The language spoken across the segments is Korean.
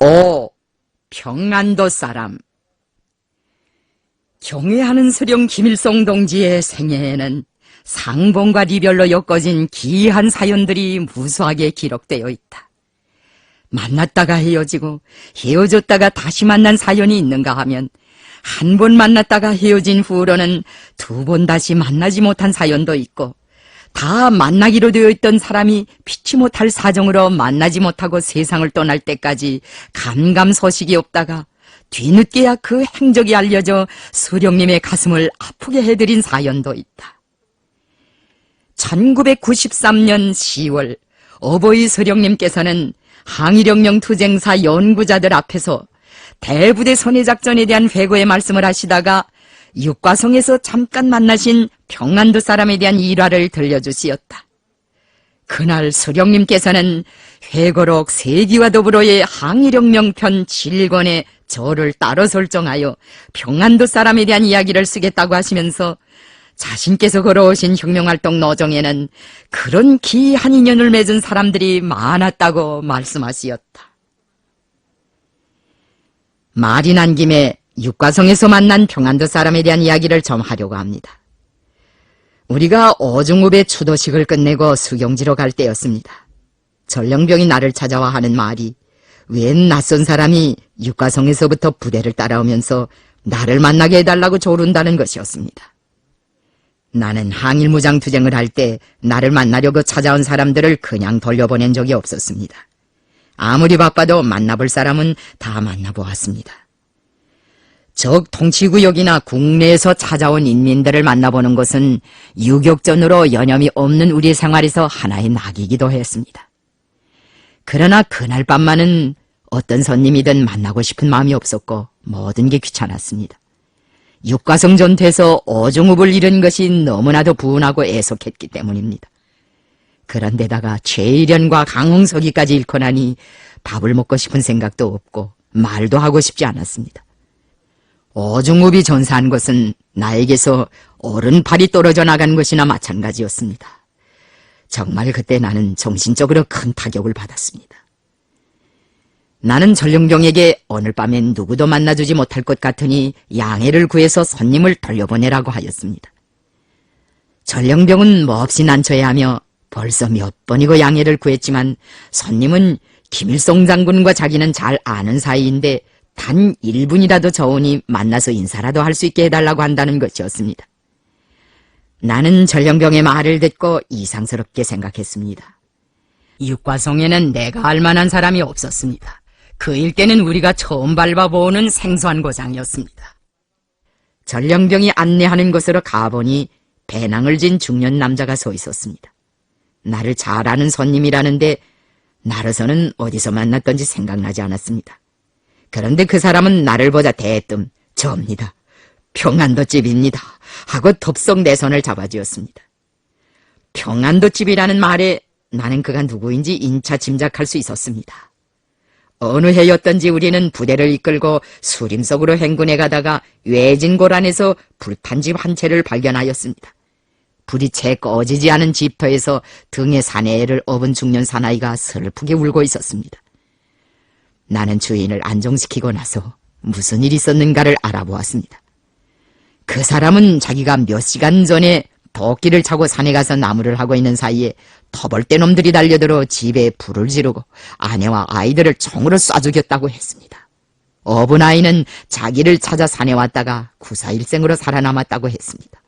5. 평안도 사람. 경애하는 수령 김일성 동지의 생애에는 상봉과 리별로 엮어진 기이한 사연들이 무수하게 기록되어 있다. 만났다가 헤어지고 헤어졌다가 다시 만난 사연이 있는가 하면 한 번 만났다가 헤어진 후로는 두 번 다시 만나지 못한 사연도 있고, 다 만나기로 되어 있던 사람이 피치 못할 사정으로 만나지 못하고 세상을 떠날 때까지 감감 소식이 없다가 뒤늦게야 그 행적이 알려져 수령님의 가슴을 아프게 해드린 사연도 있다. 1993년 10월 어버이 수령님께서는 항일혁명 투쟁사 연구자들 앞에서 대부대 선해작전에 대한 회고의 말씀을 하시다가 육과성에서 잠깐 만나신 평안도 사람에 대한 일화를 들려주시었다. 그날 수령님께서는 회고록 세기와 더불어의 항일혁명편 7권에 저를 따로 설정하여 평안도 사람에 대한 이야기를 쓰겠다고 하시면서 자신께서 걸어오신 혁명활동 노정에는 그런 기이한 인연을 맺은 사람들이 많았다고 말씀하시었다. 말이 난 김에 육과성에서 만난 평안도 사람에 대한 이야기를 좀 하려고 합니다. 우리가 오중읍의 추도식을 끝내고 수경지로 갈 때였습니다. 전령병이 나를 찾아와 하는 말이 웬 낯선 사람이 육과성에서부터 부대를 따라오면서 나를 만나게 해달라고 조른다는 것이었습니다. 나는 항일무장투쟁을 할 때 나를 만나려고 찾아온 사람들을 그냥 돌려보낸 적이 없었습니다. 아무리 바빠도 만나볼 사람은 다 만나보았습니다. 적 통치구역이나 국내에서 찾아온 인민들을 만나보는 것은 유격전으로 여념이 없는 우리 생활에서 하나의 낙이기도 했습니다. 그러나 그날 밤만은 어떤 손님이든 만나고 싶은 마음이 없었고 모든 게 귀찮았습니다. 육과성 전투에서 오중읍을 잃은 것이 너무나도 분하고 애석했기 때문입니다. 그런데다가 최일련과 강홍석이까지 잃고 나니 밥을 먹고 싶은 생각도 없고 말도 하고 싶지 않았습니다. 오중읍이 전사한 것은 나에게서 오른팔이 떨어져 나간 것이나 마찬가지였습니다. 정말 그때 나는 정신적으로 큰 타격을 받았습니다. 나는 전령병에게 오늘 밤엔 누구도 만나주지 못할 것 같으니 양해를 구해서 손님을 돌려보내라고 하였습니다. 전령병은 몹시 난처해하며 벌써 몇 번이고 양해를 구했지만 손님은 김일성 장군과 자기는 잘 아는 사이인데 단 1분이라도 저으니 만나서 인사라도 할 수 있게 해달라고 한다는 것이었습니다. 나는 전령병의 말을 듣고 이상스럽게 생각했습니다. 육과성에는 내가 알만한 사람이 없었습니다. 그 일대는 우리가 처음 밟아보는 생소한 고장이었습니다. 전령병이 안내하는 곳으로 가보니 배낭을 진 중년 남자가 서 있었습니다. 나를 잘 아는 손님이라는데 나로서는 어디서 만났던지 생각나지 않았습니다. 그런데 그 사람은 나를 보자 대뜸 접니다. 평안도집입니다 하고 덥석 내 손을 잡아주었습니다. 평안도집이라는 말에 나는 그가 누구인지 인차 짐작할 수 있었습니다. 어느 해였던지 우리는 부대를 이끌고 수림 속으로 행군해 가다가 외진골 안에서 불탄 집 한 채를 발견하였습니다. 불이 채 꺼지지 않은 집터에서 등에 사내를 업은 중년 사나이가 슬프게 울고 있었습니다. 나는 주인을 안정시키고 나서 무슨 일이 있었는가를 알아보았습니다. 그 사람은 자기가 몇 시간 전에 도끼를 차고 산에 가서 나무를 하고 있는 사이에 터벌대 놈들이 달려들어 집에 불을 지르고 아내와 아이들을 총으로 쏴 죽였다고 했습니다. 어분 아이는 자기를 찾아 산에 왔다가 구사일생으로 살아남았다고 했습니다.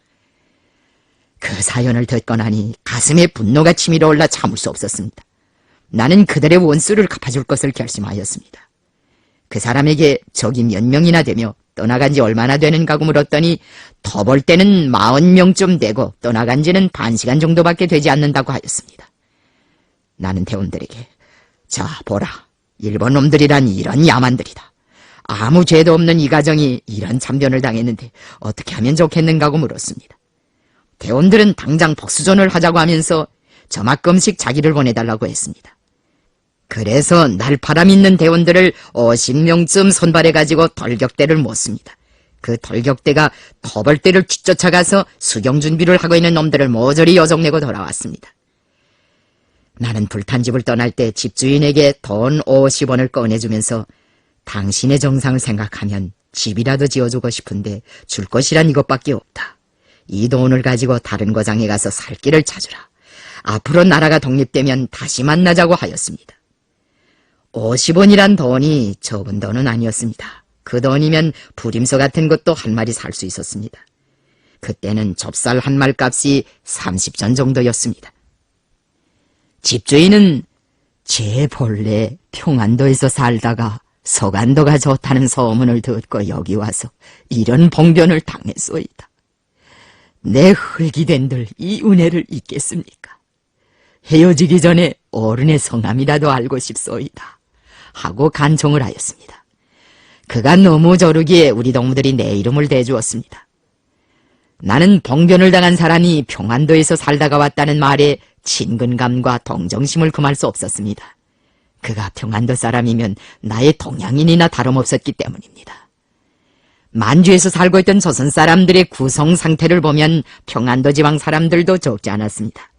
그 사연을 듣고 나니 가슴에 분노가 치밀어 올라 참을 수 없었습니다. 나는 그들의 원수를 갚아줄 것을 결심하였습니다. 그 사람에게 적이 몇 명이나 되며 떠나간 지 얼마나 되는가고 물었더니 터벌 때는 40명쯤 되고 떠나간 지는 반시간 정도밖에 되지 않는다고 하였습니다. 나는 대원들에게 자 보라, 일본 놈들이란 이런 야만들이다. 아무 죄도 없는 이 가정이 이런 참변을 당했는데 어떻게 하면 좋겠는가고 물었습니다. 대원들은 당장 복수전을 하자고 하면서 저만큼씩 자기를 보내달라고 했습니다. 그래서 날파람 있는 대원들을 50명쯤 선발해가지고 돌격대를 모습니다. 그 돌격대가 터벌대를 뒤쫓아가서 수경 준비를 하고 있는 놈들을 모조리 요정내고 돌아왔습니다. 나는 불탄 집을 떠날 때 집주인에게 돈 50원을 꺼내주면서 당신의 정상을 생각하면 집이라도 지어주고 싶은데 줄 것이란 이것밖에 없다. 이 돈을 가지고 다른 거장에 가서 살 길을 찾으라. 앞으로 나라가 독립되면 다시 만나자고 하였습니다. 50원이란 돈이 적은 돈은 아니었습니다. 그 돈이면 부림소 같은 것도 한 마리 살 수 있었습니다. 그때는 좁쌀 한 말 값이 30전 정도였습니다. 집주인은 제 본래 평안도에서 살다가 서간도가 좋다는 소문을 듣고 여기 와서 이런 봉변을 당했소이다. 내 흙이 된들 이 은혜를 잊겠습니까? 헤어지기 전에 어른의 성함이라도 알고 싶소이다 하고 간청을 하였습니다. 그가 너무 저르기에 우리 동무들이 내 이름을 대주었습니다. 나는 봉변을 당한 사람이 평안도에서 살다가 왔다는 말에 친근감과 동정심을 금할 수 없었습니다. 그가 평안도 사람이면 나의 동양인이나 다름없었기 때문입니다. 만주에서 살고 있던 조선 사람들의 구성 상태를 보면 평안도 지방 사람들도 적지 않았습니다.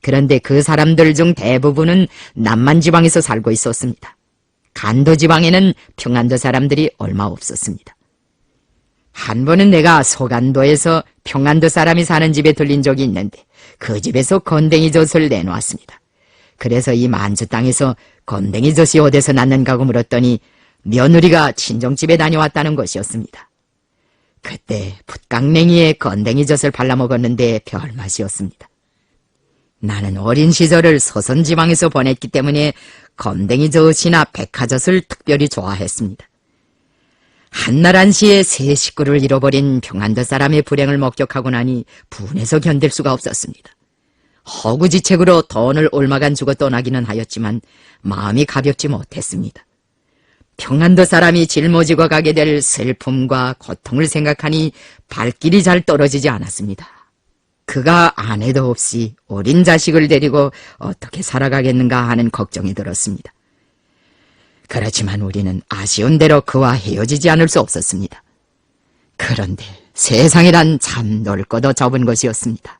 그런데 그 사람들 중 대부분은 남만 지방에서 살고 있었습니다. 간도 지방에는 평안도 사람들이 얼마 없었습니다. 한 번은 내가 소간도에서 평안도 사람이 사는 집에 들린 적이 있는데 그 집에서 건댕이 젖을 내놓았습니다. 그래서 이 만주 땅에서 건댕이 젖이 어디서 났는가고 물었더니 며느리가 친정집에 다녀왔다는 것이었습니다. 그때 붓강냉이에 건댕이 젖을 발라먹었는데 별맛이었습니다. 나는 어린 시절을 서선지방에서 보냈기 때문에 건댕이 젖이나 백화젖을 특별히 좋아했습니다. 한날 한시에 세 식구를 잃어버린 평안도 사람의 불행을 목격하고 나니 분해서 견딜 수가 없었습니다. 허구지책으로 돈을 얼마간 주고 떠나기는 하였지만 마음이 가볍지 못했습니다. 평안도 사람이 짊어지고 가게 될 슬픔과 고통을 생각하니 발길이 잘 떨어지지 않았습니다. 그가 아내도 없이 어린 자식을 데리고 어떻게 살아가겠는가 하는 걱정이 들었습니다. 그렇지만 우리는 아쉬운 대로 그와 헤어지지 않을 수 없었습니다. 그런데 세상이란 참 넓고도 좁은 것이었습니다.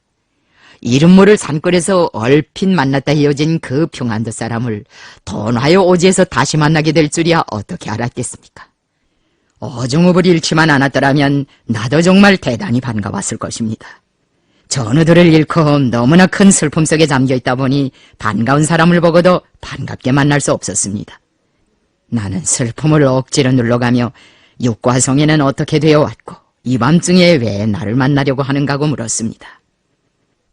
이름 모를 산골에서 얼핏 만났다 헤어진 그 평안도 사람을 돈하여 오지에서 다시 만나게 될 줄이야 어떻게 알았겠습니까? 어중업을 잃지만 않았더라면 나도 정말 대단히 반가웠을 것입니다. 전우들을 잃고 너무나 큰 슬픔 속에 잠겨있다 보니 반가운 사람을 보고도 반갑게 만날 수 없었습니다. 나는 슬픔을 억지로 눌러가며 육과성에는 어떻게 되어 왔고 이 밤중에 왜 나를 만나려고 하는가고 물었습니다.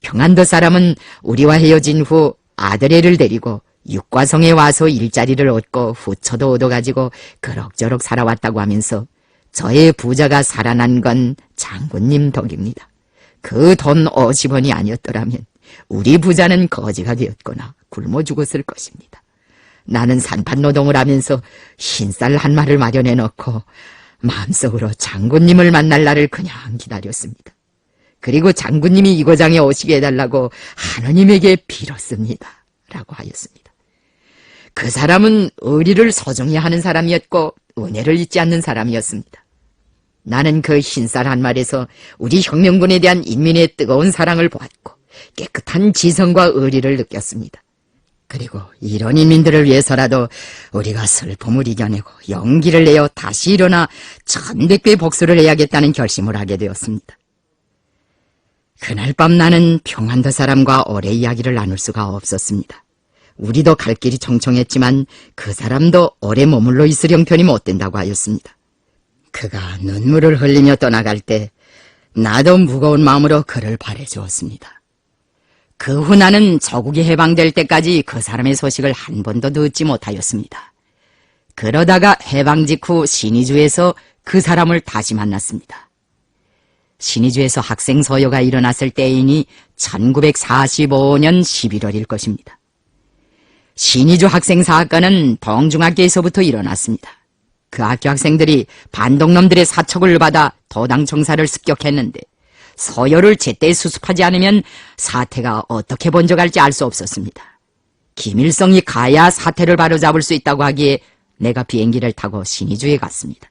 평안도 사람은 우리와 헤어진 후 아들애를 데리고 육과성에 와서 일자리를 얻고 후처도 얻어가지고 그럭저럭 살아왔다고 하면서 저의 부자가 살아난 건 장군님 덕입니다. 그 돈 50원이 아니었더라면 우리 부자는 거지가 되었거나 굶어 죽었을 것입니다. 나는 산판노동을 하면서 흰쌀 한 마를 마련해 놓고 마음속으로 장군님을 만날 날을 그냥 기다렸습니다. 그리고 장군님이 이 고장에 오시게 해달라고 하느님에게 빌었습니다. 라고 하였습니다. 그 사람은 의리를 소중히 하는 사람이었고 은혜를 잊지 않는 사람이었습니다. 나는 그 흰쌀 한 말에서 우리 혁명군에 대한 인민의 뜨거운 사랑을 보았고 깨끗한 지성과 의리를 느꼈습니다. 그리고 이런 인민들을 위해서라도 우리가 슬픔을 이겨내고 용기를 내어 다시 일어나 1100배 복수를 해야겠다는 결심을 하게 되었습니다. 그날 밤 나는 평안도 사람과 오래 이야기를 나눌 수가 없었습니다. 우리도 갈 길이 청청했지만 그 사람도 오래 머물러 있을 형편이 못 된다고 하였습니다. 그가 눈물을 흘리며 떠나갈 때 나도 무거운 마음으로 그를 바래주었습니다. 그 후 나는 조국이 해방될 때까지 그 사람의 소식을 한 번도 듣지 못하였습니다. 그러다가 해방 직후 신의주에서 그 사람을 다시 만났습니다. 신의주에서 학생 서요가 일어났을 때이니 1945년 11월일 것입니다. 신의주 학생 사건은 동중학교에서부터 일어났습니다. 그 학교 학생들이 반동놈들의 사척을 받아 도당 청사를 습격했는데 서열을 제때 수습하지 않으면 사태가 어떻게 번져갈지 알 수 없었습니다. 김일성이 가야 사태를 바로잡을 수 있다고 하기에 내가 비행기를 타고 신의주에 갔습니다.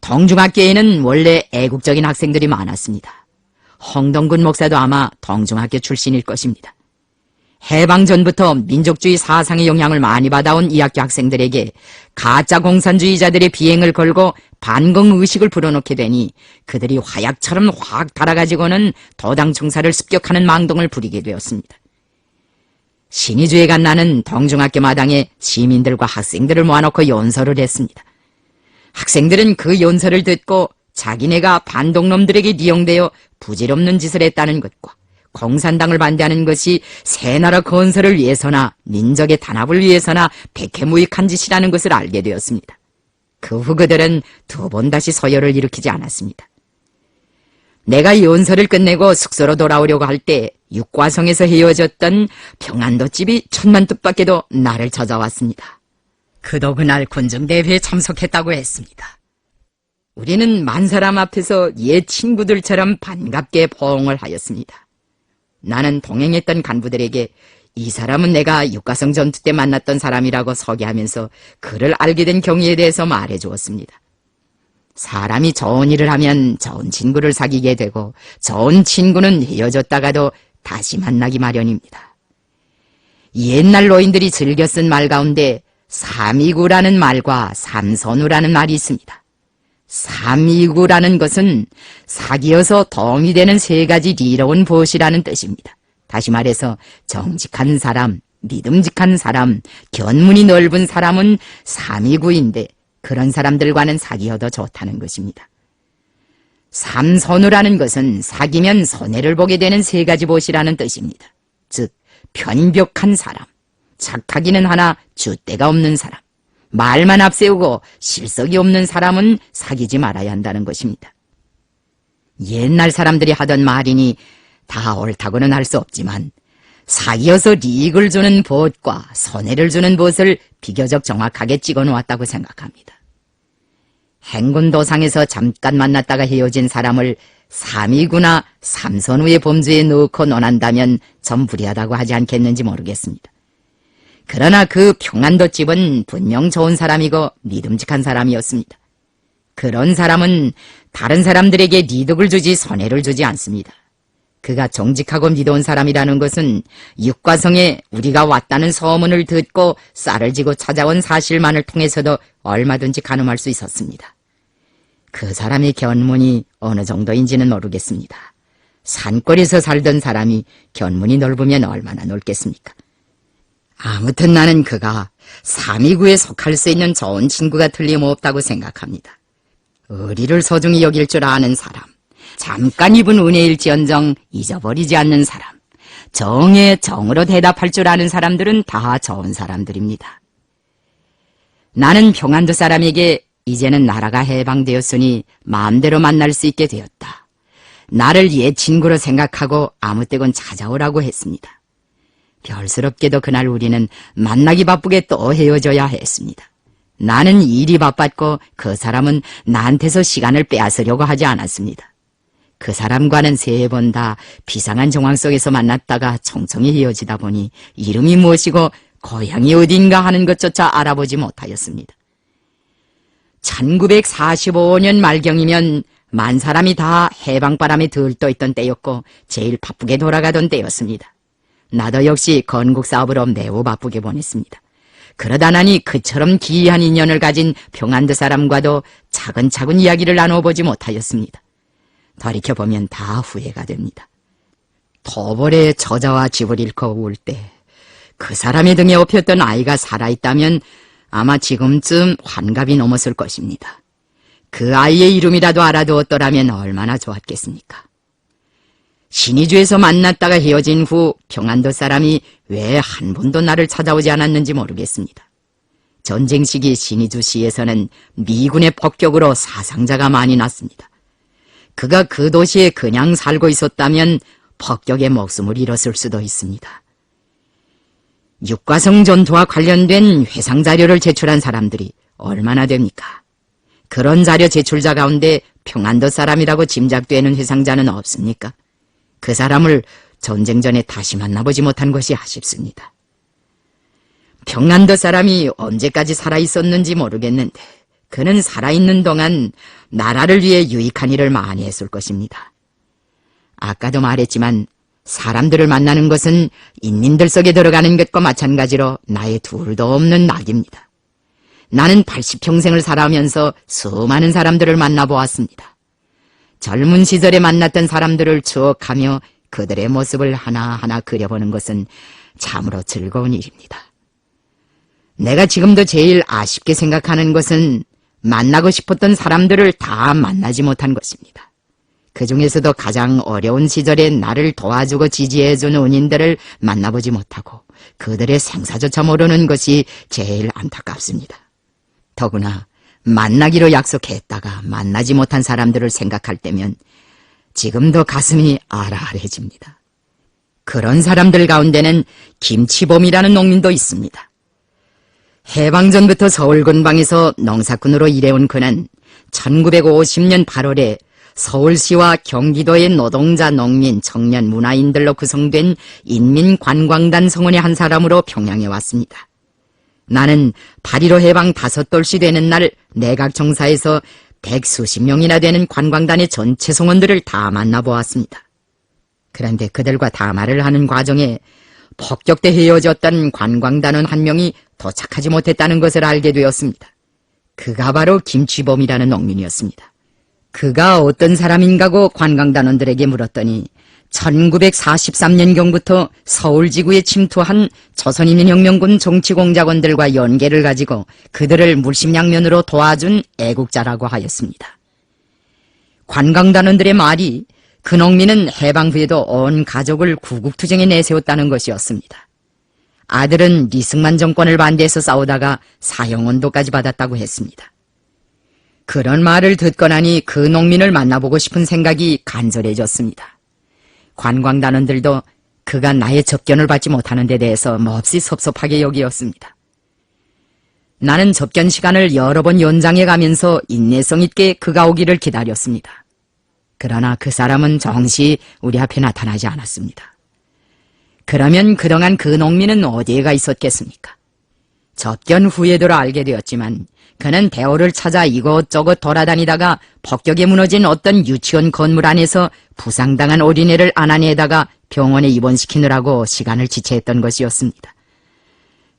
동중학교에는 원래 애국적인 학생들이 많았습니다. 홍동근 목사도 아마 동중학교 출신일 것입니다. 해방 전부터 민족주의 사상의 영향을 많이 받아온 이 학교 학생들에게 가짜 공산주의자들의 비행을 걸고 반공의식을 불어넣게 되니 그들이 화약처럼 확 달아가지고는 도당 청사를 습격하는 망동을 부리게 되었습니다. 신의주에 간 나는 동중학교 마당에 시민들과 학생들을 모아놓고 연설을 했습니다. 학생들은 그 연설을 듣고 자기네가 반동놈들에게 이용되어 부질없는 짓을 했다는 것과 공산당을 반대하는 것이 새 나라 건설을 위해서나 민족의 단합을 위해서나 백해무익한 짓이라는 것을 알게 되었습니다. 그 후 그들은 두 번 다시 서열을 일으키지 않았습니다. 내가 연설을 끝내고 숙소로 돌아오려고 할 때 육과성에서 헤어졌던 평안도집이 천만 뜻밖에도 나를 찾아왔습니다. 그도 그날 군정대회에 참석했다고 했습니다. 우리는 만 사람 앞에서 옛 친구들처럼 반갑게 포옹을 하였습니다. 나는 동행했던 간부들에게 이 사람은 내가 육가성 전투 때 만났던 사람이라고 소개하면서 그를 알게 된 경위에 대해서 말해 주었습니다. 사람이 좋은 일을 하면 좋은 친구를 사귀게 되고 좋은 친구는 헤어졌다가도 다시 만나기 마련입니다. 옛날 노인들이 즐겨 쓴 말 가운데 삼이구라는 말과 삼선우라는 말이 있습니다. 삼이구라는 것은 사귀어서 도움이 되는 세 가지 리로운 벗이라는 뜻입니다. 다시 말해서 정직한 사람, 믿음직한 사람, 견문이 넓은 사람은 삼이구인데 그런 사람들과는 사귀어도 좋다는 것입니다. 삼선우라는 것은 사귀면 손해를 보게 되는 세 가지 벗이라는 뜻입니다. 즉 편벽한 사람, 착하기는 하나 줏대가 없는 사람, 말만 앞세우고 실속이 없는 사람은 사귀지 말아야 한다는 것입니다. 옛날 사람들이 하던 말이니 다 옳다고는 할 수 없지만 사귀어서 이익을 주는 벗과 손해를 주는 벗을 비교적 정확하게 찍어놓았다고 생각합니다. 행군도상에서 잠깐 만났다가 헤어진 사람을 삼이구나 삼선우의 범주에 넣고 논한다면 좀 불리하다고 하지 않겠는지 모르겠습니다. 그러나 그 평안도집은 분명 좋은 사람이고 믿음직한 사람이었습니다. 그런 사람은 다른 사람들에게 이득을 주지 손해를 주지 않습니다. 그가 정직하고 믿어온 사람이라는 것은 육과성에 우리가 왔다는 소문을 듣고 쌀을 지고 찾아온 사실만을 통해서도 얼마든지 가늠할 수 있었습니다. 그 사람의 견문이 어느 정도인지는 모르겠습니다. 산골에서 살던 사람이 견문이 넓으면 얼마나 넓겠습니까? 아무튼 나는 그가 삼이구에 속할 수 있는 좋은 친구가 틀림없다고 생각합니다. 의리를 소중히 여길 줄 아는 사람, 잠깐 입은 은혜일지언정 잊어버리지 않는 사람, 정에 정으로 대답할 줄 아는 사람들은 다 좋은 사람들입니다. 나는 평안도 사람에게 이제는 나라가 해방되었으니 마음대로 만날 수 있게 되었다. 나를 옛 친구로 생각하고 아무 때건 찾아오라고 했습니다. 별스럽게도 그날 우리는 만나기 바쁘게 또 헤어져야 했습니다. 나는 일이 바빴고 그 사람은 나한테서 시간을 빼앗으려고 하지 않았습니다. 그 사람과는 세 번 다 비상한 정황 속에서 만났다가 청청히 헤어지다 보니 이름이 무엇이고 고향이 어딘가 하는 것조차 알아보지 못하였습니다. 1945년 말경이면 만 사람이 다 해방바람에 들떠있던 때였고 제일 바쁘게 돌아가던 때였습니다. 나도 역시 건국 사업으로 매우 바쁘게 보냈습니다. 그러다 나니 그처럼 기이한 인연을 가진 평안도 사람과도 차근차근 이야기를 나눠보지 못하였습니다. 돌이켜보면 다 후회가 됩니다. 토벌에 저자와 집을 잃고 울 때 그 사람의 등에 업혔던 아이가 살아있다면 아마 지금쯤 환갑이 넘었을 것입니다. 그 아이의 이름이라도 알아두었더라면 얼마나 좋았겠습니까? 신의주에서 만났다가 헤어진 후 평안도 사람이 왜 한 번도 나를 찾아오지 않았는지 모르겠습니다. 전쟁 시기 신의주시에서는 미군의 폭격으로 사상자가 많이 났습니다. 그가 그 도시에 그냥 살고 있었다면 폭격에 목숨을 잃었을 수도 있습니다. 육과성 전투와 관련된 회상 자료를 제출한 사람들이 얼마나 됩니까? 그런 자료 제출자 가운데 평안도 사람이라고 짐작되는 회상자는 없습니까? 그 사람을 전쟁 전에 다시 만나보지 못한 것이 아쉽습니다. 평안도 사람이 언제까지 살아있었는지 모르겠는데 그는 살아있는 동안 나라를 위해 유익한 일을 많이 했을 것입니다. 아까도 말했지만 사람들을 만나는 것은 인민들 속에 들어가는 것과 마찬가지로 나의 둘도 없는 낙입니다. 나는 80평생을 살아오면서 수많은 사람들을 만나보았습니다. 젊은 시절에 만났던 사람들을 추억하며 그들의 모습을 하나하나 그려보는 것은 참으로 즐거운 일입니다. 내가 지금도 제일 아쉽게 생각하는 것은 만나고 싶었던 사람들을 다 만나지 못한 것입니다. 그 중에서도 가장 어려운 시절에 나를 도와주고 지지해준 은인들을 만나보지 못하고 그들의 생사조차 모르는 것이 제일 안타깝습니다. 더구나 만나기로 약속했다가 만나지 못한 사람들을 생각할 때면 지금도 가슴이 아라아라해집니다. 그런 사람들 가운데는 김치범이라는 농민도 있습니다. 해방전부터 서울 근방에서 농사꾼으로 일해온 그는 1950년 8월에 서울시와 경기도의 노동자, 농민, 청년, 문화인들로 구성된 인민관광단 성원의 한 사람으로 평양에 왔습니다. 나는 8.15 해방 5돌시 되는 날 내각청사에서 100수십 명이나 되는 관광단의 전체 성원들을 다 만나보았습니다. 그런데 그들과 담화를 하는 과정에 폭격돼 헤어졌던 관광단원 한 명이 도착하지 못했다는 것을 알게 되었습니다. 그가 바로 김치범이라는 농민이었습니다. 그가 어떤 사람인가고 관광단원들에게 물었더니 1943년경부터 서울지구에 침투한 조선인민혁명군 정치공작원들과 연계를 가지고 그들을 물심양면으로 도와준 애국자라고 하였습니다. 관광단원들의 말이 그 농민은 해방 후에도 온 가족을 구국투쟁에 내세웠다는 것이었습니다. 아들은 리승만 정권을 반대해서 싸우다가 사형언도까지 받았다고 했습니다. 그런 말을 듣고 나니 그 농민을 만나보고 싶은 생각이 간절해졌습니다. 관광단원들도 그가 나의 접견을 받지 못하는 데 대해서 몹시 섭섭하게 여기었습니다. 나는 접견 시간을 여러 번 연장해 가면서 인내성 있게 그가 오기를 기다렸습니다. 그러나 그 사람은 정시 우리 앞에 나타나지 않았습니다. 그러면 그동안 그 농민은 어디에 가 있었겠습니까? 접견 후에도 알게 되었지만 그는 대호를 찾아 이것저것 돌아다니다가 폭격에 무너진 어떤 유치원 건물 안에서 부상당한 어린애를 안아내다가 병원에 입원시키느라고 시간을 지체했던 것이었습니다.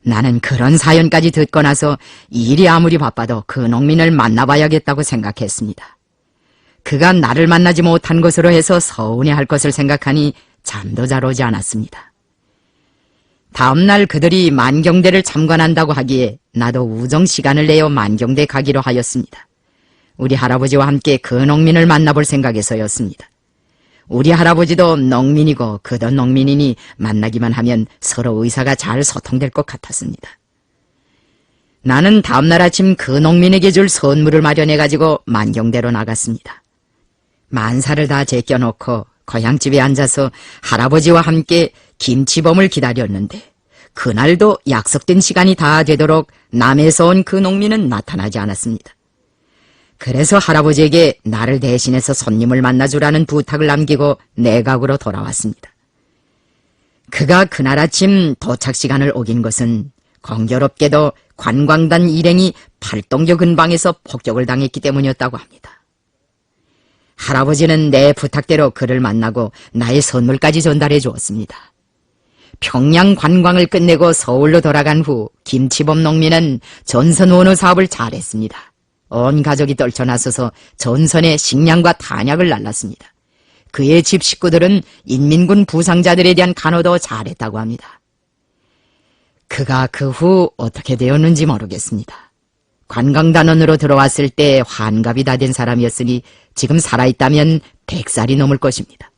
나는 그런 사연까지 듣고 나서 일이 아무리 바빠도 그 농민을 만나봐야겠다고 생각했습니다. 그가 나를 만나지 못한 것으로 해서 서운해할 것을 생각하니 잠도 잘 오지 않았습니다. 다음날 그들이 만경대를 참관한다고 하기에 나도 우정 시간을 내어 만경대 가기로 하였습니다. 우리 할아버지와 함께 그 농민을 만나볼 생각에서였습니다. 우리 할아버지도 농민이고 그도 농민이니 만나기만 하면 서로 의사가 잘 소통될 것 같았습니다. 나는 다음날 아침 그 농민에게 줄 선물을 마련해가지고 만경대로 나갔습니다. 만사를 다 제껴놓고 고향집에 앉아서 할아버지와 함께 김치범을 기다렸는데 그날도 약속된 시간이 다 되도록 남에서 온 그 농민은 나타나지 않았습니다. 그래서 할아버지에게 나를 대신해서 손님을 만나주라는 부탁을 남기고 내각으로 돌아왔습니다. 그가 그날 아침 도착 시간을 어긴 것은 공교롭게도 관광단 일행이 팔동교 근방에서 폭격을 당했기 때문이었다고 합니다. 할아버지는 내 부탁대로 그를 만나고 나의 선물까지 전달해 주었습니다. 평양 관광을 끝내고 서울로 돌아간 후 김치범 농민은 전선 원호 사업을 잘했습니다. 온 가족이 떨쳐나서서 전선에 식량과 탄약을 날랐습니다. 그의 집 식구들은 인민군 부상자들에 대한 간호도 잘했다고 합니다. 그가 그 후 어떻게 되었는지 모르겠습니다. 관광단원으로 들어왔을 때 환갑이 다 된 사람이었으니 지금 살아있다면 100살이 넘을 것입니다.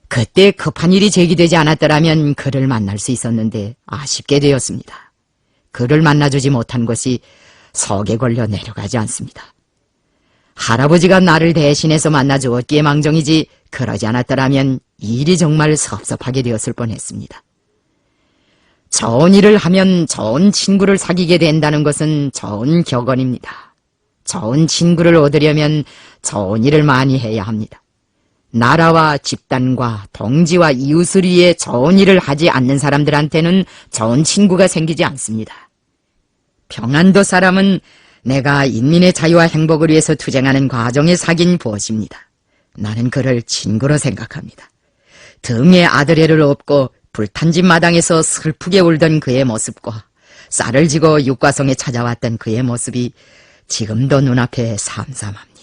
그때 급한 일이 제기되지 않았더라면 그를 만날 수 있었는데 아쉽게 되었습니다. 그를 만나주지 못한 것이 속에 걸려 내려가지 않습니다. 할아버지가 나를 대신해서 만나주었기에 망정이지 그러지 않았더라면 일이 정말 섭섭하게 되었을 뻔했습니다. 좋은 일을 하면 좋은 친구를 사귀게 된다는 것은 좋은 격언입니다. 좋은 친구를 얻으려면 좋은 일을 많이 해야 합니다. 나라와 집단과 동지와 이웃을 위해 좋은 일을 하지 않는 사람들한테는 좋은 친구가 생기지 않습니다. 평안도 사람은 내가 인민의 자유와 행복을 위해서 투쟁하는 과정에 사귄 벗입니다. 나는 그를 친구로 생각합니다. 등에 아들애를 업고 불탄 집 마당에서 슬프게 울던 그의 모습과 쌀을 지고 육과성에 찾아왔던 그의 모습이 지금도 눈앞에 삼삼합니다.